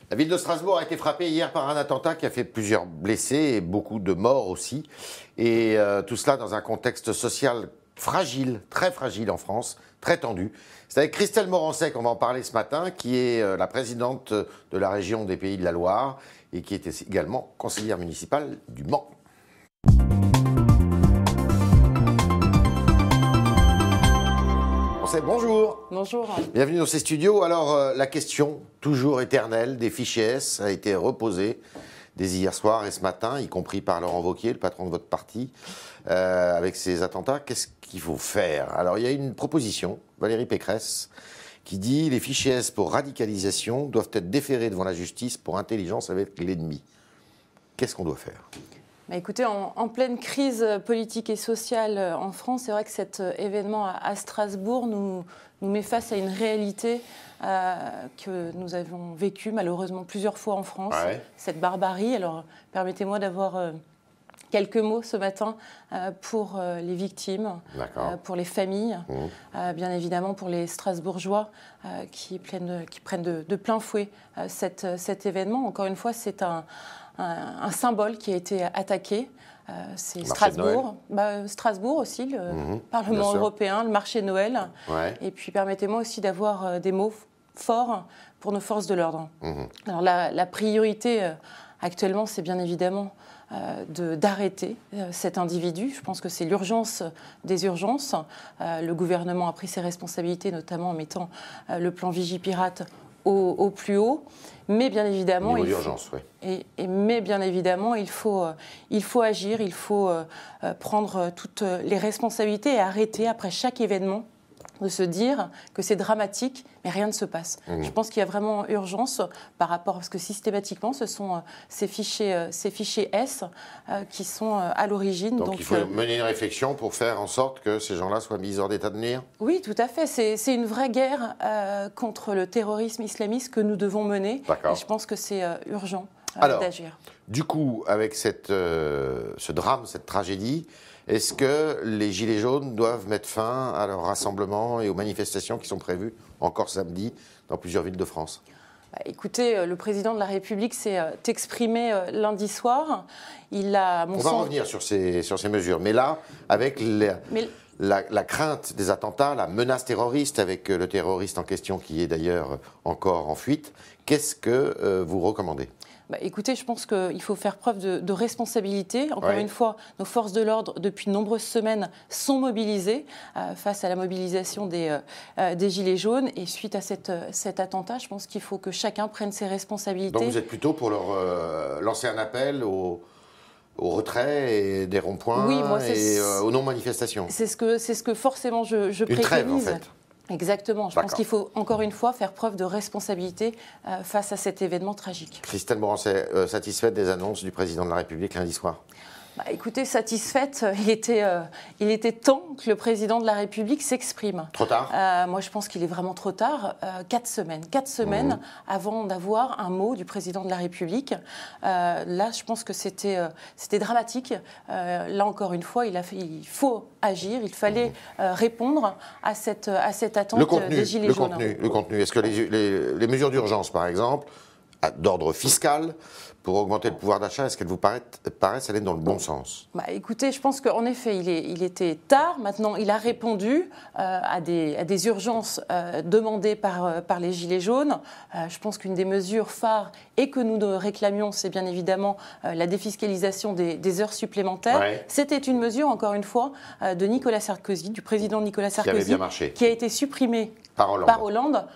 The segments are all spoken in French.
La ville de Strasbourg a été frappée hier par un attentat qui a fait plusieurs blessés et beaucoup de morts aussi. Et tout cela dans un contexte social fragile, très fragile en France, très tendu. C'est avec Christelle Morançais qu'on va en parler ce matin, qui est la présidente de la région des Pays de la Loire et qui est également conseillère municipale du Mans. Bonjour. Bonjour. Bienvenue dans ces studios. Alors, la question toujours éternelle des fichiers S a été reposée dès hier soir et ce matin, y compris par Laurent Wauquiez, le patron de votre parti, avec ces attentats. Qu'est-ce qu'il faut faire? Alors, il y a une proposition, Valérie Pécresse, qui dit les fichiers S pour radicalisation doivent être déférés devant la justice pour intelligence avec l'ennemi. Qu'est-ce qu'on doit faire? Bah écoutez, en pleine crise politique et sociale en France, c'est vrai que cet événement à Strasbourg nous met face à une réalité que nous avons vécue malheureusement plusieurs fois en France, cette barbarie. Alors permettez-moi d'avoir quelques mots ce matin pour les victimes, pour les familles, bien évidemment pour les Strasbourgeois qui prennent de plein fouet cet événement. Encore une fois, c'est un symbole qui a été attaqué, c'est Strasbourg. Strasbourg aussi, le Parlement européen, le marché de Noël. Et puis permettez-moi aussi d'avoir des mots forts pour nos forces de l'ordre. Alors la priorité actuellement, c'est bien évidemment d'arrêter cet individu. Je pense que c'est l'urgence des urgences. Le gouvernement a pris ses responsabilités, notamment en mettant le plan Vigipirate au plus haut, mais bien évidemment, mais bien évidemment, il faut agir, il faut prendre toutes les responsabilités et arrêter après chaque événement de se dire que c'est dramatique, mais rien ne se passe. Je pense qu'il y a vraiment urgence par rapport à ce que systématiquement, ce sont ces fichiers S qui sont à l'origine. Donc il faut mener une réflexion pour faire en sorte que ces gens-là soient mis hors d'état de nuire? Oui, tout à fait. C'est une vraie guerre contre le terrorisme islamiste que nous devons mener. Et je pense que c'est urgent d'agir. Du coup, avec ce drame, cette tragédie, est-ce que les Gilets jaunes doivent mettre fin à leurs rassemblements et aux manifestations qui sont prévues encore samedi dans plusieurs villes de France? Écoutez, le président de la République s'est exprimé lundi soir. On va revenir sur ces mesures. Mais là, avec la crainte des attentats, la menace terroriste, avec le terroriste en question qui est d'ailleurs encore en fuite, qu'est-ce que vous recommandez? Écoutez, je pense qu'il faut faire preuve de responsabilité. Encore une fois, nos forces de l'ordre, depuis de nombreuses semaines, sont mobilisées face à la mobilisation des Gilets jaunes. Et suite à cet attentat, je pense qu'il faut que chacun prenne ses responsabilités. Donc vous êtes plutôt pour leur lancer un appel au retrait et des ronds-points et aux non-manifestations? C'est ce que forcément je préconise. Une trêve, en fait. Exactement. Je pense qu'il faut, encore une fois, faire preuve de responsabilité face à cet événement tragique. Christelle Morançais, satisfaite des annonces du président de la République lundi soir? Écoutez, satisfaite, il était temps que le président de la République s'exprime. Trop tard? Moi, je pense qu'il est vraiment trop tard. 4 semaines avant d'avoir un mot du président de la République. Là, je pense que c'était dramatique. Là, encore une fois, il faut agir. Il fallait répondre à cette attente des Gilets jaunes. Le contenu. Est-ce que les mesures d'urgence, par exemple, d'ordre fiscal, pour augmenter le pouvoir d'achat, est-ce qu'elles vous paraissent aller dans le bon sens? Écoutez, je pense qu'en effet, il était tard. Maintenant, il a répondu à des urgences demandées par les Gilets jaunes. Je pense qu'une des mesures phares et que nous réclamions, c'est bien évidemment la défiscalisation des heures supplémentaires. C'était une mesure, encore une fois, de Nicolas Sarkozy, du président Nicolas Sarkozy, qui a été supprimée par Hollande.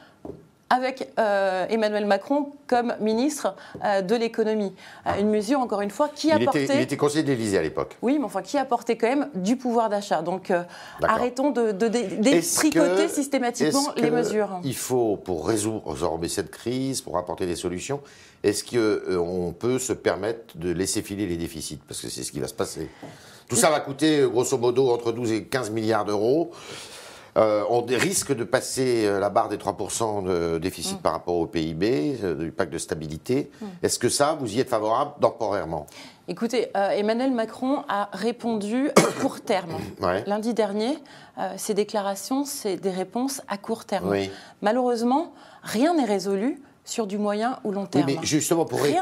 Avec Emmanuel Macron comme ministre de l'économéie. Une mesure, encore une fois, qui apportait... Il était conseiller de l'Élysée à l'époque. Oui, mais enfin, qui apportait quand même du pouvoir d'achat. Donc, arrêtons de détricoter systématiquement les mesures. Il faut, pour résorber cette crise, pour apporter des solutions, est-ce qu'on peut se permettre de laisser filer les déficits? Parce que c'est ce qui va se passer. Tout ça va coûter, grosso modo, entre 12 et 15 milliards d'euros. On risque de passer la barre des 3% de déficit par rapport au PIB, du pacte de stabilité. Est-ce que ça, vous y êtes favorable temporairement? Écoutez, Emmanuel Macron a répondu à court terme. Lundi dernier, ses déclarations, c'est des réponses à court terme. Malheureusement, rien n'est résolu sur du moyen ou long terme. Oui, mais justement, pour mais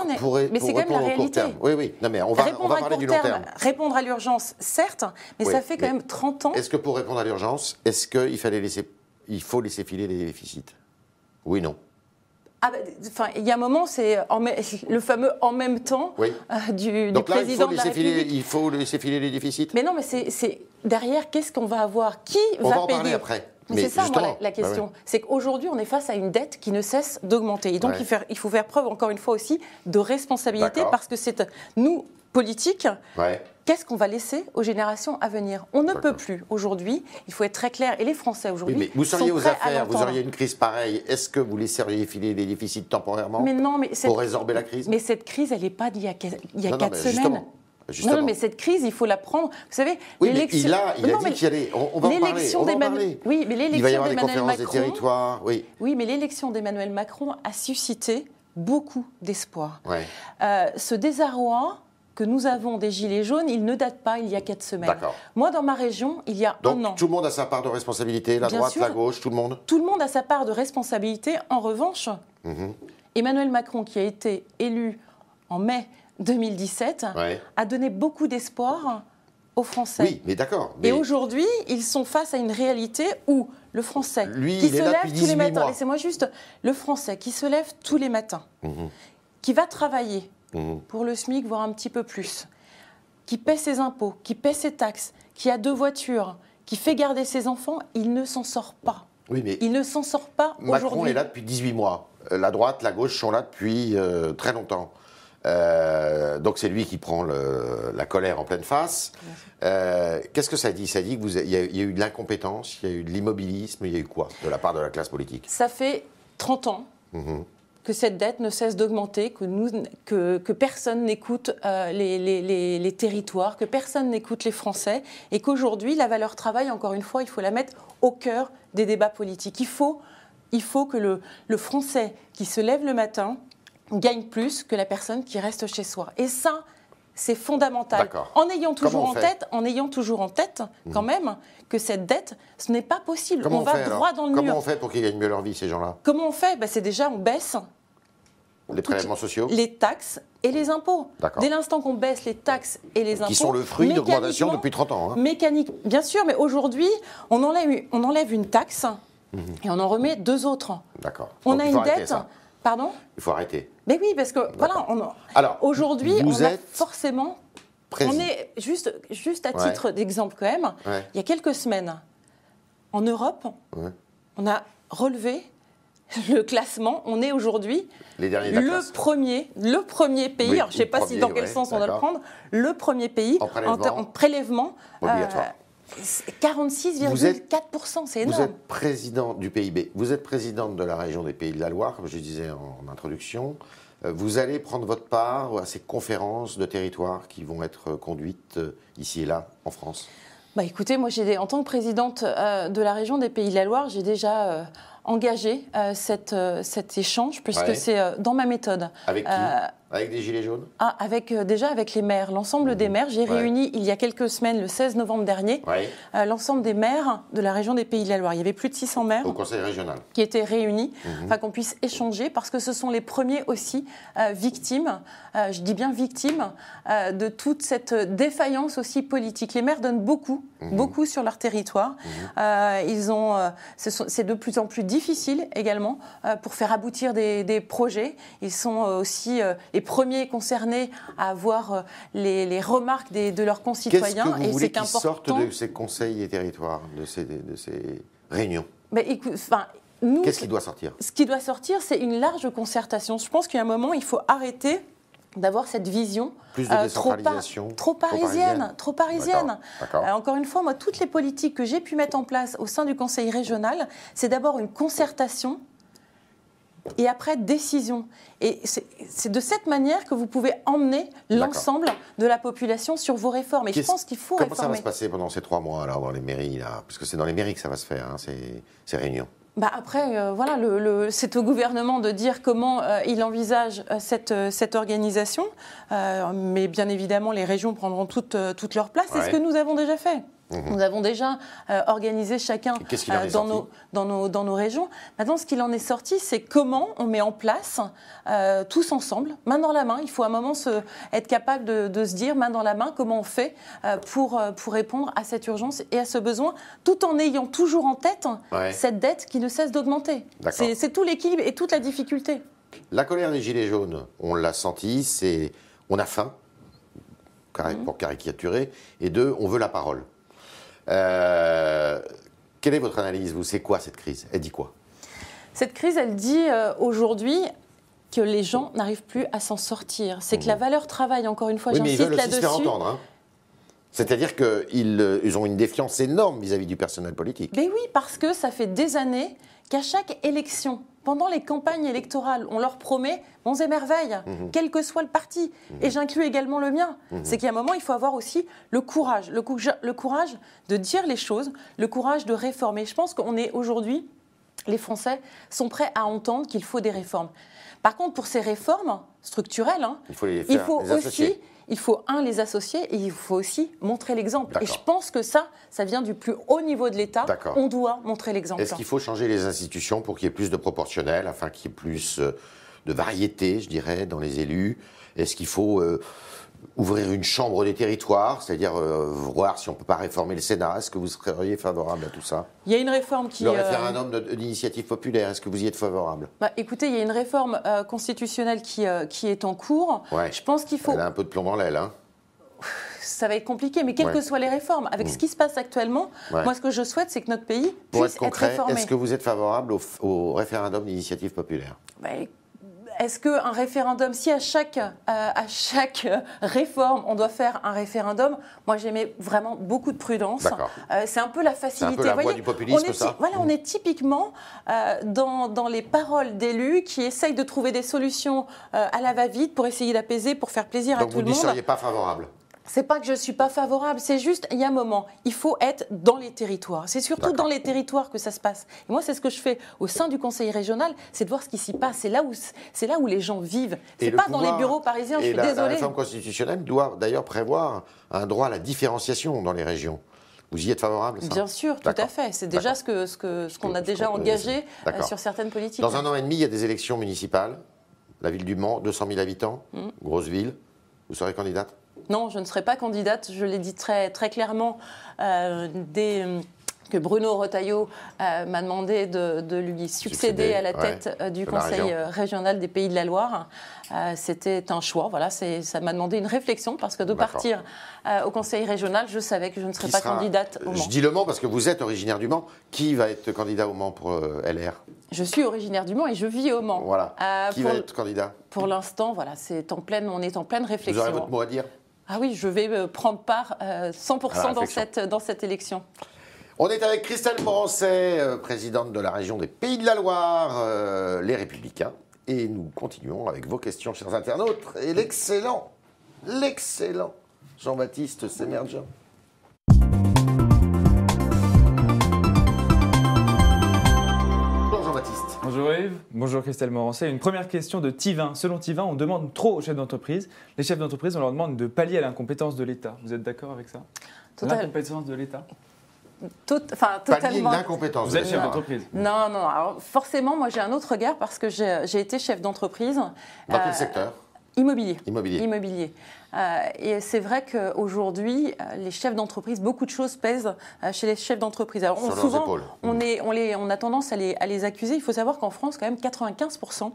c'est quand même la répondre au court réalité. terme. Oui, oui. Non, mais on va parler du long terme. Répondre à l'urgence, certes, mais ça fait quand même 30 ans. Est-ce que pour répondre à l'urgence, est-ce qu'il faut laisser filer les déficits? Oui, non. Il y a un moment, c'est le fameux « en même temps du président de la République. Il faut laisser filer les déficits. Mais non, mais c'est derrière, qu'est-ce qu'on va avoir? Qui va payer? On va en parler après. Mais c'est ça, moi, la question. Bah ouais. C'est qu'aujourd'hui, on est face à une dette qui ne cesse d'augmenter. Et donc, il faut faire preuve, encore une fois aussi, de responsabilité, parce que c'est nous, politiques, qu'est-ce qu'on va laisser aux générations à venir? On ne peut plus aujourd'hui, il faut être très clair, et les Français aujourd'hui. Oui, mais vous seriez aux affaires, vous auriez une crise pareille, est-ce que vous laisseriez filer les déficits temporairement pour résorber la crise? Mais cette crise, elle n'est pas d'il y a 4 semaines. Justement. Non, mais cette crise, il faut la prendre. Vous savez, l'élection. Il a dit qu'il y allait. On va en parler. Oui, mais l'élection il va y avoir des conférences des territoires. Oui, mais l'élection d'Emmanuel Macron a suscité beaucoup d'espoir. Ce désarroi que nous avons des Gilets jaunes, il ne date pas il y a 4 semaines. Moi, dans ma région, il y a un an. Donc, tout le monde a sa part de responsabilité, la droite, la gauche, tout le monde? Tout le monde a sa part de responsabilité. En revanche, Emmanuel Macron, qui a été élu en mai 2017, a donné beaucoup d'espoir aux Français. Oui, mais d'accord. Et aujourd'hui, ils sont face à une réalité où le Français qui se lève tous les matins, laissez-moi juste, le Français qui se lève tous les matins, qui va travailler pour le SMIC, voire un petit peu plus, qui paie ses impôts, qui paie ses taxes, qui a 2 voitures, qui fait garder ses enfants, il ne s'en sort pas. Oui, mais il ne s'en sort pas aujourd'hui. Macron est là depuis 18 mois. La droite, la gauche sont là depuis très longtemps. Donc c'est lui qui prend la colère en pleine face. Qu'est-ce que ça dit? Ça dit qu'il y a eu de l'incompétence, il y a eu de l'immobilisme, il y a eu quoi de la part de la classe politique? Ça fait 30 ans que cette dette ne cesse d'augmenter, que personne n'écoute les territoires, que personne n'écoute les Français, et qu'aujourd'hui, la valeur travail, encore une fois, il faut la mettre au cœur des débats politiques. Il faut que le Français qui se lève le matin gagne plus que la personne qui reste chez soi. Et ça, c'est fondamental. En ayant toujours en tête, quand même, que cette dette, ce n'est pas possible. On va droit dans le mur. Comment on fait pour qu'ils gagnent mieux leur vie, ces gens-là? Comment on fait? C'est déjà, on baisse les prélèvements sociaux, les taxes et les impôts. Dès l'instant qu'on baisse les taxes et les impôts, qui sont le fruit d'augmentation depuis 30 ans. Mécanique, bien sûr, mais aujourd'hui, on enlève une taxe et on en remet 2 autres. On a une dette. Pardon? Il faut arrêter. Mais oui, parce que aujourd'hui, on a forcément. On est juste à titre d'exemple quand même. Il y a quelques semaines, en Europe, on a relevé le classement. On est aujourd'hui le premier pays. Alors, je ne sais pas dans quel sens on doit le prendre. Le premier pays en prélèvement obligatoire. 46,4%, c'est énorme. Vous êtes président du PIB, vous êtes présidente de la région des Pays de la Loire, comme je disais en introduction. Vous allez prendre votre part à ces conférences de territoire qui vont être conduites ici et là en France? Écoutez, moi, en tant que présidente de la région des Pays de la Loire, j'ai déjà engagé cet échange, puisque c'est dans ma méthode. Avec qui? Avec des Gilets jaunes? Déjà avec les maires, l'ensemble des maires. J'ai réuni il y a quelques semaines, le 16 novembre dernier, l'ensemble des maires de la région des Pays de la Loire. Il y avait plus de 600 maires au Conseil régional qui étaient réunis, afin qu'on puisse échanger, parce que ce sont les premiers aussi victimes, je dis bien victimes, de toute cette défaillance aussi politique. Les maires donnent beaucoup sur leur territoire. C'est de plus en plus difficile également pour faire aboutir des projets. Ils sont aussi les premiers concernés à avoir les remarques de leurs concitoyens. Qu'est-ce que vous voulez qu'ils sortent de ces conseils et territoires, de ces réunions? Qu'est-ce qui doit sortir? Ce qui doit sortir, c'est une large concertation. Je pense qu'à un moment, il faut arrêter d'avoir cette vision trop parisienne. Encore une fois, moi, toutes les politiques que j'ai pu mettre en place au sein du Conseil régional, c'est d'abord une concertation et après décision. Et c'est de cette manière que vous pouvez emmener l'ensemble de la population sur vos réformes. Et je pense qu'il faut réformer. Comment ça va se passer pendant ces 3 mois alors, dans les mairies là? Parce que c'est dans les mairies que ça va se faire, ces réunions. Après, c'est au gouvernement de dire comment il envisage cette organisation. Mais bien évidemment, les régions prendront toute leur place. C'est ce que nous avons déjà fait. Nous avons déjà organisé chacun dans nos régions. Maintenant, ce qu'il en est sorti, c'est comment on met en place, tous ensemble, main dans la main. Il faut à un moment être capable de se dire, main dans la main, comment on fait pour répondre à cette urgence et à ce besoin, tout en ayant toujours en tête cette dette qui ne cesse d'augmenter. C'est tout l'équilibre et toute la difficulté. La colère des Gilets jaunes, on l'a senti, on a faim, pour caricaturer, et deux, on veut la parole. Quelle est votre analyse, vous? C'est quoi cette crise? Elle dit quoi? Cette crise, elle dit aujourd'hui que les gens n'arrivent plus à s'en sortir. C'est que la valeur travail, encore une fois, j'insiste là-dessus. Mais ils veulent aussi se faire entendre, hein. C'est-à-dire qu'ils ont une défiance énorme vis-à-vis du personnel politique. Mais oui, parce que ça fait des années qu'à chaque élection, pendant les campagnes électorales, on leur promet bons et merveilles, quel que soit le parti. Et j'inclus également le mien. C'est qu'à un moment, il faut avoir aussi le courage de dire les choses, le courage de réformer. Je pense qu'on est aujourd'hui, les Français sont prêts à entendre qu'il faut des réformes. Par contre, pour ces réformes structurelles, il faut les associer et il faut aussi montrer l'exemple. Et je pense que ça vient du plus haut niveau de l'État. On doit montrer l'exemple. Est-ce qu'il faut changer les institutions pour qu'il y ait plus de proportionnel, afin qu'il y ait plus de variété, je dirais, dans les élus? Est-ce qu'il faut ouvrir une chambre des territoires, c'est-à-dire voir si on ne peut pas réformer le Sénat? Est-ce que vous seriez favorable à tout ça? Il y a une réforme qui... Le référendum d'initiative populaire, est-ce que vous y êtes favorable? Écoutez, il y a une réforme constitutionnelle qui est en cours. Je pense qu'il faut... Elle a un peu de plomb dans l'aile, hein. Ça va être compliqué, mais quelles que soient les réformes, avec ce qui se passe actuellement, moi ce que je souhaite, c'est que notre pays puisse être réformé. Est-ce que vous êtes favorable au référendum d'initiative populaire? Est-ce qu'un référendum, si à chaque réforme, on doit faire un référendum, moi j'aimais vraiment beaucoup de prudence. C'est un peu la facilité. C'est un peu la voie du populisme, ça. On est typiquement dans les paroles d'élus qui essayent de trouver des solutions à la va-vite pour essayer d'apaiser, pour faire plaisir à tout le monde. Donc vous n'y seriez pas favorable? C'est pas que je ne suis pas favorable, c'est juste, il y a un moment, il faut être dans les territoires. C'est surtout dans les territoires que ça se passe. Et moi, c'est ce que je fais au sein du conseil régional, c'est de voir ce qui s'y passe. C'est là où les gens vivent. C'est pas dans les bureaux parisiens, je suis désolée. La réforme constitutionnelle doit d'ailleurs prévoir un droit à la différenciation dans les régions. Vous y êtes favorable, ça? Bien sûr, tout à fait. C'est déjà ce qu'on a déjà engagé sur certaines politiques. Dans un an et demi, il y a des élections municipales. La ville du Mans, 200 000 habitants, grosse ville. Vous serez candidate? Non, je ne serai pas candidate. Je l'ai dit très, très clairement dès que Bruno Retailleau m'a demandé de lui succéder à la tête du Conseil régional des Pays de la Loire. C'était un choix. Voilà, ça m'a demandé une réflexion parce que de partir au Conseil régional, je savais que je ne serais pas candidate au Mans. Je dis le Mans parce que vous êtes originaire du Mans. Qui va être candidat au Mans pour LR? Je suis originaire du Mans et je vis au Mans. Voilà. Qui va être candidat? Pour l'instant, voilà, on est en pleine réflexion. Vous aurez votre mot à dire? Ah oui, je vais prendre part 100% dans cette élection. On est avec Christelle Morancet, présidente de la région des Pays de la Loire, Les Républicains. Et nous continuons avec vos questions, chers internautes. Et l'excellent Jean-Baptiste Semerjian. Bonjour Jean-Baptiste. Bonjour Yves, bonjour Christelle Morancet. Une première question de Tivin. Selon Tivin, on demande trop aux chefs d'entreprise. Les chefs d'entreprise, on leur demande de pallier à l'incompétence de l'État. Vous êtes d'accord avec ça? L'incompétence de l'État? Totalement. L'incompétence. Vous êtes chef d'entreprise? Non. Alors, forcément, moi j'ai un autre regard parce que j'ai été chef d'entreprise. Dans quel secteur? Immobilier. Et c'est vrai qu'aujourd'hui, les chefs d'entreprise, beaucoup de choses pèsent chez les chefs d'entreprise. Alors souvent, on a tendance à les accuser. Il faut savoir qu'en France, quand même, 95%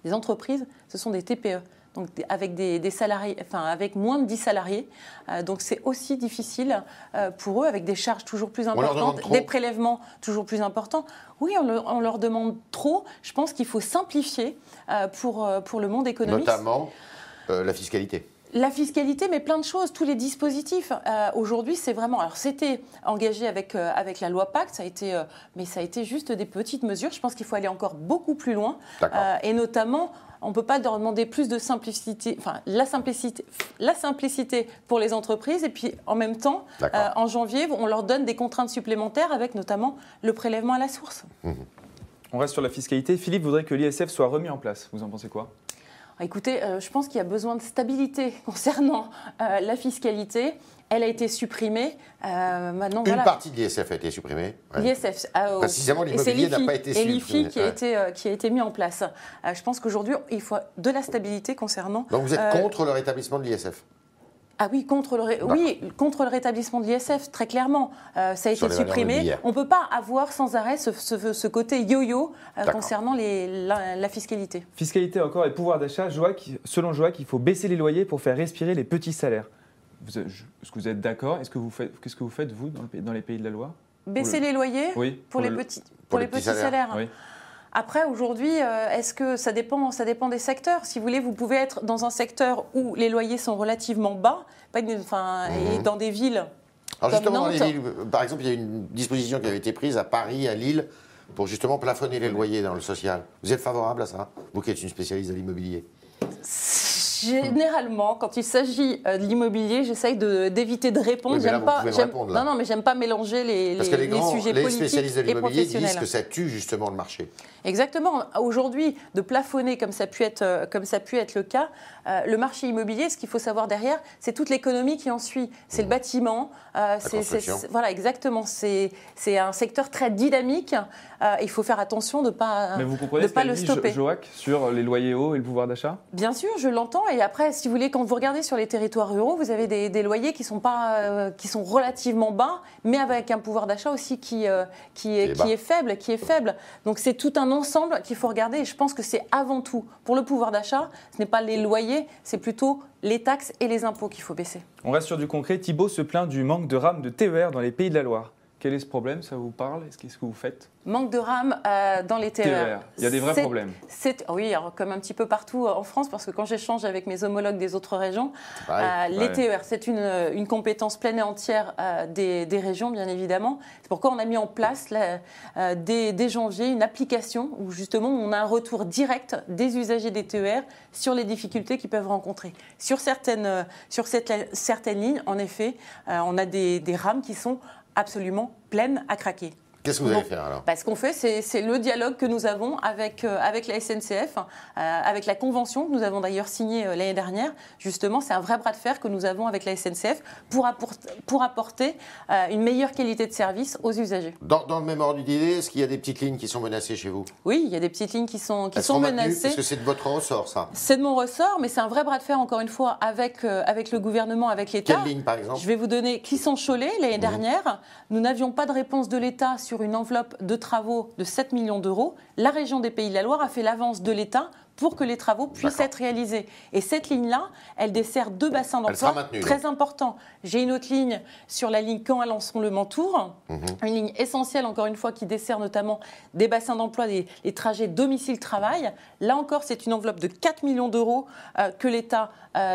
des entreprises, ce sont des TPE. Donc avec des salariés, avec moins de 10 salariés. Donc c'est aussi difficile pour eux, avec des charges toujours plus importantes, des prélèvements toujours plus importants. Oui, on leur demande trop. Je pense qu'il faut simplifier pour le monde économique. Notamment la fiscalité. La fiscalité, mais plein de choses, tous les dispositifs. Aujourd'hui, c'est vraiment... Alors, c'était engagé avec la loi Pacte, mais ça a été juste des petites mesures. Je pense qu'il faut aller encore beaucoup plus loin. Et notamment, on ne peut pas leur demander plus de simplicité, la simplicité pour les entreprises. Et puis, en même temps, en janvier, on leur donne des contraintes supplémentaires avec notamment le prélèvement à la source. On reste sur la fiscalité. Philippe voudrait que l'ISF soit remis en place. Vous en pensez quoi? Écoutez, je pense qu'il y a besoin de stabilité concernant la fiscalité. Elle a été supprimée. Maintenant, Une partie de l'ISF a été supprimée. Ouais. L'ISF, précisément, l'immobilier n'a pas été supprimé. Et l'IFI qui a été mis en place. Je pense qu'aujourd'hui, il faut de la stabilité concernant... Donc vous êtes contre le rétablissement de l'ISF? Ah oui, contre le rétablissement de l'ISF, très clairement. Ça a été supprimé. On ne peut pas avoir sans arrêt ce côté yo-yo concernant la fiscalité. Fiscalité encore et pouvoir d'achat. Selon Joac, il faut baisser les loyers pour faire respirer les petits salaires. Est-ce que vous êtes d'accord? Qu'est-ce que vous faites, vous, dans les Pays de la Loire? Baisser les loyers pour les petits salaires. Oui. Après, aujourd'hui, est-ce que ça dépend des secteurs? Si vous voulez, vous pouvez être dans un secteur où les loyers sont relativement bas, et dans des villes Alors comme justement, Nantes. dans les villes, par exemple, il y a une disposition qui avait été prise à Paris, à Lille, pour justement plafonner les loyers dans le social. Vous êtes favorable à ça? Vous qui êtes une spécialiste de l'immobilier. Généralement, quand il s'agit de l'immobilier, j'essaye d'éviter de répondre. Oui, Mais j'aime pas mélanger les sujets politiques les spécialistes de et l'immobilier professionnels. disent que ça tue justement le marché. Exactement. Aujourd'hui, de plafonner comme ça a pu être le cas, le marché immobilier, ce qu'il faut savoir derrière, c'est toute l'économie qui en suit. C'est le bâtiment. Voilà, exactement. C'est un secteur très dynamique. Il faut faire attention de ne pas, Mais vous comprenez de pas le stopper. Joac, sur les loyers hauts et le pouvoir d'achat? Bien sûr, je l'entends. Et après, si vous voulez, quand vous regardez sur les territoires ruraux, vous avez des loyers qui sont relativement bas, mais avec un pouvoir d'achat aussi qui est faible. Donc c'est tout un ensemble qu'il faut regarder. Et je pense que c'est avant tout, pour le pouvoir d'achat, ce n'est pas les loyers, c'est plutôt les taxes et les impôts qu'il faut baisser. On reste sur du concret. Thibault se plaint du manque de rames de TER dans les Pays de la Loire. Quel est ce problème? Ça vous parle? Qu'est-ce que vous faites? Manque de rames dans les TER. Il y a des vrais problèmes. Oui, alors, comme un petit peu partout en France, parce que quand j'échange avec mes homologues des autres régions, les TER, c'est une compétence pleine et entière des régions, bien évidemment. C'est pourquoi on a mis en place, dès janvier, une application où justement on a un retour direct des usagers des TER sur les difficultés qu'ils peuvent rencontrer. Sur certaines lignes, en effet, on a des rames qui sont absolument pleine à craquer. Qu'est-ce que vous allez faire alors? Ce qu'on fait, c'est le dialogue que nous avons avec la SNCF, avec la convention que nous avons d'ailleurs signée l'année dernière. Justement, c'est un vrai bras de fer que nous avons avec la SNCF pour apporter une meilleure qualité de service aux usagers. Dans le même ordre d'idée, est-ce qu'il y a des petites lignes qui sont menacées chez vous? Oui, il y a des petites lignes qui sont menacées. Est-ce que c'est de votre ressort, ça? C'est de mon ressort, mais c'est un vrai bras de fer, encore une fois, avec le gouvernement, avec l'État. Quelle ligne, par exemple? Je vais vous donner Clisson-Cholet, l'année dernière. Nous n'avions pas de réponse de l'État sur une enveloppe de travaux de 7 millions d'euros. La région des Pays de la Loire a fait l'avance de l'État pour que les travaux puissent être réalisés. Et cette ligne-là, elle dessert 2 bassins d'emploi très importants. J'ai une autre ligne sur la ligne Caen-Alençon-Le Mans-Tours, une ligne essentielle, encore une fois, qui dessert notamment des bassins d'emploi, les trajets domicile-travail. Là encore, c'est une enveloppe de 4 millions d'euros que l'État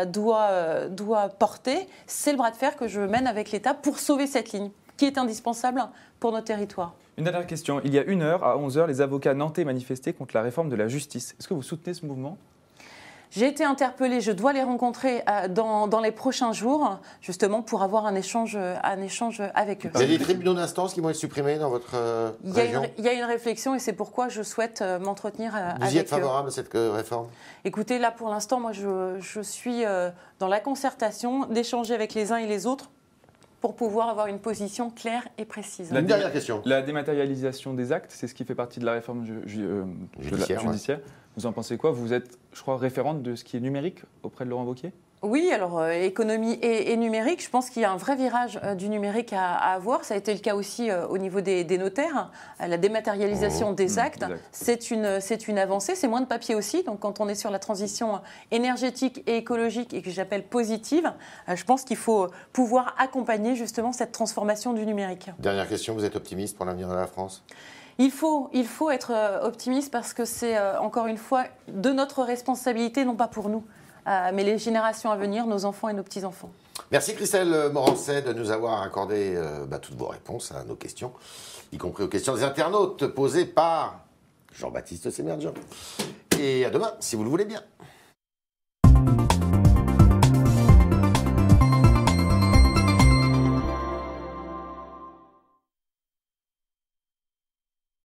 doit porter. C'est le bras de fer que je mène avec l'État pour sauver cette ligne, qui est indispensable pour nos territoires. Une dernière question. Il y a 1 heure, à 11h, les avocats nantais manifestaient contre la réforme de la justice. Est-ce que vous soutenez ce mouvement? J'ai été interpellée, je dois les rencontrer dans les prochains jours, justement pour avoir un échange avec eux. Il y a des tribunaux d'instance qui vont être supprimés dans votre région? Il y a une réflexion et c'est pourquoi je souhaite m'entretenir avec eux. Vous y êtes favorable à cette réforme? Écoutez, là pour l'instant, moi je suis dans la concertation d'échanger avec les uns et les autres pour pouvoir avoir une position claire et précise. Une dernière question. La dématérialisation des actes, c'est ce qui fait partie de la réforme judiciaire. Ouais. Vous en pensez quoi? Vous êtes, je crois, référente de ce qui est numérique auprès de Laurent Wauquiez? Oui, alors économie et numérique, je pense qu'il y a un vrai virage du numérique à avoir. Ça a été le cas aussi au niveau des notaires. La dématérialisation des actes, c'est une avancée. C'est moins de papier aussi. Donc quand on est sur la transition énergétique et écologique et que j'appelle positive, je pense qu'il faut pouvoir accompagner justement cette transformation du numérique. Dernière question, vous êtes optimiste pour l'avenir de la France? Il faut être optimiste parce que c'est encore une fois de notre responsabilité, non pas pour nous. Mais les générations à venir, nos enfants et nos petits-enfants. Merci Christelle Morancet de nous avoir accordé toutes vos réponses à nos questions, y compris aux questions des internautes posées par Jean-Baptiste Sémerjian. Et à demain, si vous le voulez bien.